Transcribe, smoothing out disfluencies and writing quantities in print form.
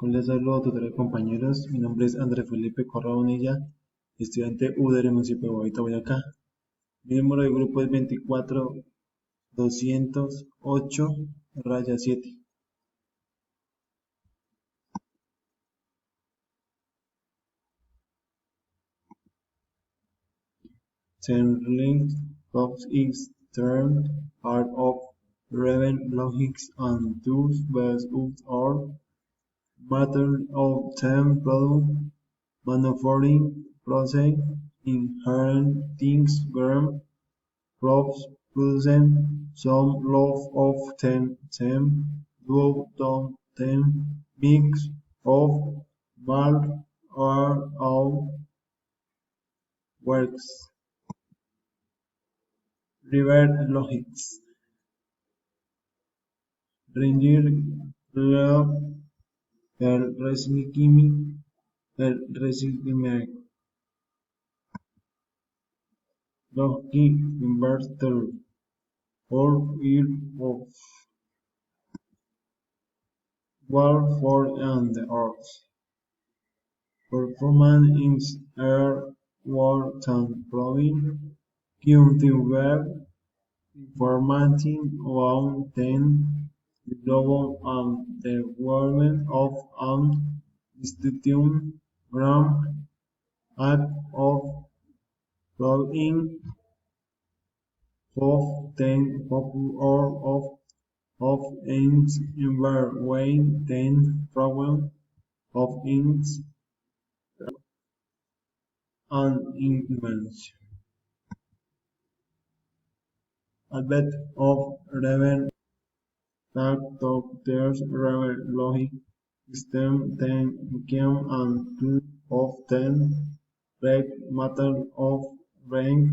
Les saludo, tutores compañeros. Mi nombre es Andrés Felipe Correa Bonilla, estudiante U del municipio de Guavita, Boyacá. Mi número de grupo es 24208-7. Centrelink Fox is termed part of Raven logics and thus best used or matter of time product manufacturing process inherent things gram crops producing some loaf of them do them mix of malt or all works. River logics. Ranger Club el Recycling Logic Inverter for year of war for and the earth. Performance in air, war, and proving Web information about ten the global and the development of an institution gram act of plugin of ten or of ends way ten problem of ends and image. A bit of Raven doctors Raven logic system ten came and two of ten break matter of rank